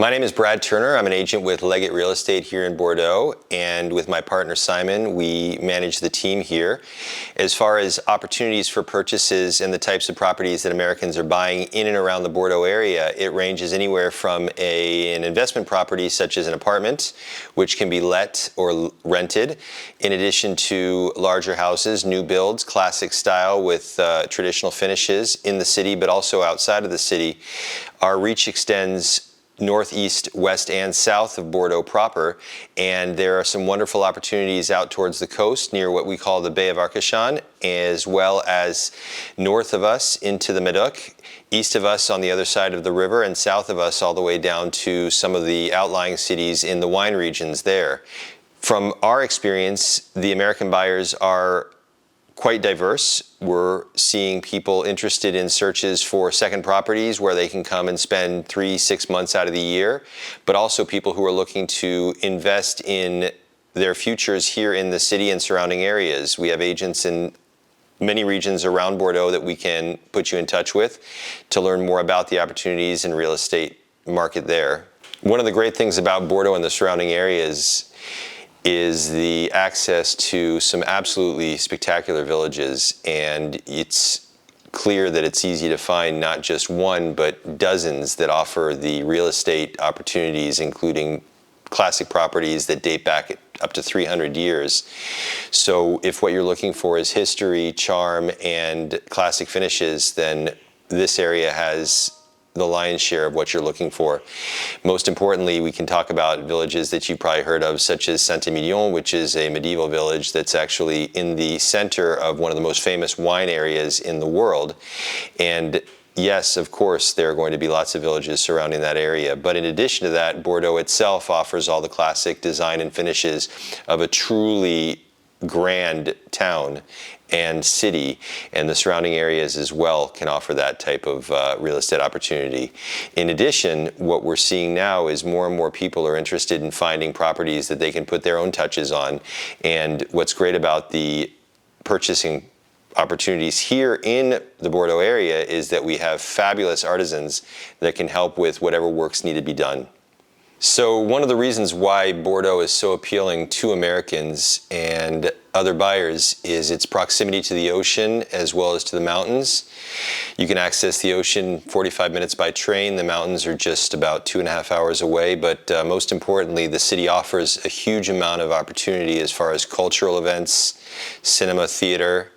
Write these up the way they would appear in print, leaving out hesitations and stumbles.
My name is Brad Turner. I'm an agent with Leggett Real Estate here in Bordeaux, and with my partner Simon, we manage the team here. As far as opportunities for purchases and the types of properties that Americans are buying in and around the Bordeaux area, it ranges anywhere from an investment property such as an apartment, which can be let or rented, in addition to larger houses, new builds, classic style with traditional finishes in the city, but also outside of the city. Our reach extends northeast, west, and south of Bordeaux proper, and there are some wonderful opportunities out towards the coast near what we call the Bay of Arcachon, as well as north of us into the Médoc, east of us on the other side of the river, and south of us all the way down to some of the outlying cities in the wine regions there. From our experience, the American buyers are quite diverse. We're seeing people interested in searches for second properties where they can come and spend 3-6 months out of the year, but also people who are looking to invest in their futures here in the city and surrounding areas. We have agents in many regions around Bordeaux that we can put you in touch with to learn more about the opportunities in real estate market there. One of the great things about Bordeaux and the surrounding areas is the access to some absolutely spectacular villages, and it's clear that it's easy to find not just one but dozens that offer the real estate opportunities, including classic properties that date back up to 300 years. So if what you're looking for is history, charm, and classic finishes, then this area has the lion's share of what you're looking for. Most importantly, we can talk about villages that you've probably heard of, such as Saint-Emilion, which is a medieval village that's actually in the center of one of the most famous wine areas in the world. And yes, of course, there are going to be lots of villages surrounding that area. But in addition to that, Bordeaux itself offers all the classic design and finishes of a truly grand town and city, and the surrounding areas as well can offer that type of real estate opportunity. In addition, what we're seeing now is more and more people are interested in finding properties that they can put their own touches on. And what's great about the purchasing opportunities here in the Bordeaux area is that we have fabulous artisans that can help with whatever works need to be done. So one of the reasons why Bordeaux is so appealing to Americans and other buyers is its proximity to the ocean as well as to the mountains. You can access the ocean 45 minutes by train. The mountains are just about 2.5 hours away, but most importantly, the city offers a huge amount of opportunity as far as cultural events, cinema, theater.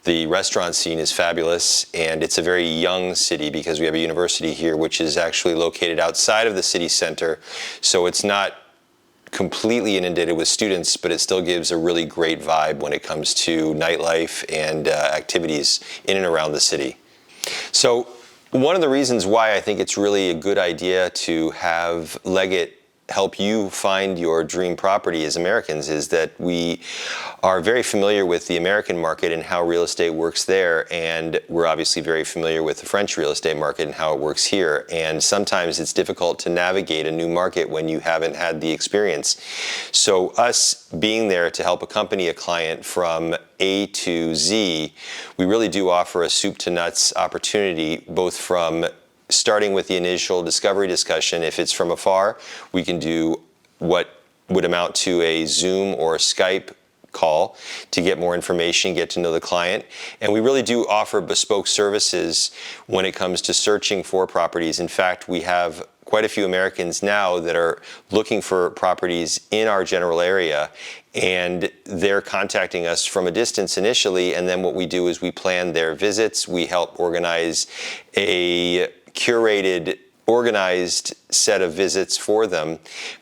The restaurant scene is fabulous, and it's a very young city because we have a university here which is actually located outside of the city center, so it's not completely inundated with students, but it still gives a really great vibe when it comes to nightlife and activities in and around the city. So one of the reasons why I think it's really a good idea to have Leggett help you find your dream property as Americans is that we are very familiar with the American market and how real estate works there, and we're obviously very familiar with the French real estate market and how it works here, and sometimes it's difficult to navigate a new market when you haven't had the experience. So us being there to help accompany a client from A to Z, we really do offer a soup to nuts opportunity, both from starting with the initial discovery discussion. If it's from afar, we can do what would amount to a Zoom or a Skype call to get more information, get to know the client. And we really do offer bespoke services when it comes to searching for properties. In fact, we have quite a few Americans now that are looking for properties in our general area, and they're contacting us from a distance initially, and then what we do is we plan their visits. We help organize a curated, organized set of visits for them.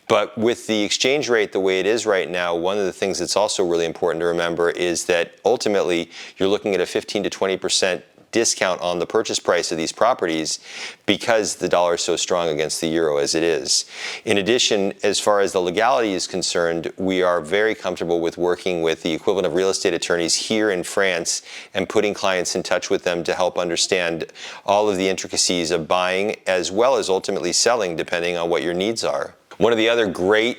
But with the exchange rate the way it is right now, one of the things that's also really important to remember is that ultimately you're looking at a 15 to 20% discount on the purchase price of these properties because the dollar is so strong against the euro as it is. In addition, as far as the legality is concerned, we are very comfortable with working with the equivalent of real estate attorneys here in France and putting clients in touch with them to help understand all of the intricacies of buying as well as ultimately selling, depending on what your needs are. One of the other great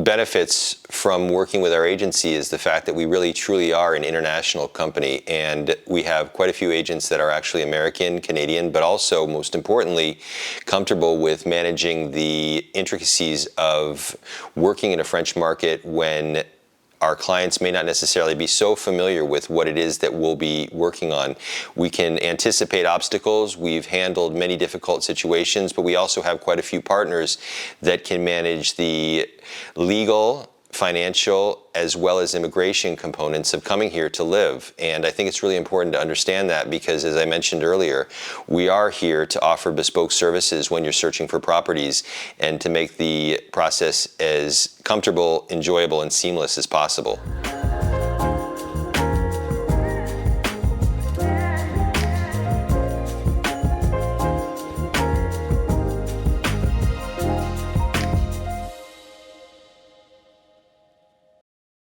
benefits from working with our agency is the fact that we really truly are an international company, and we have quite a few agents that are actually American, Canadian, but also, most importantly, comfortable with managing the intricacies of working in a French market when our clients may not necessarily be so familiar with what it is that we'll be working on. We can anticipate obstacles. We've handled many difficult situations, but we also have quite a few partners that can manage the legal, financial, as well as immigration components of coming here to live. And I think it's really important to understand that because, as I mentioned earlier, we are here to offer bespoke services when you're searching for properties and to make the process as comfortable, enjoyable, and seamless as possible.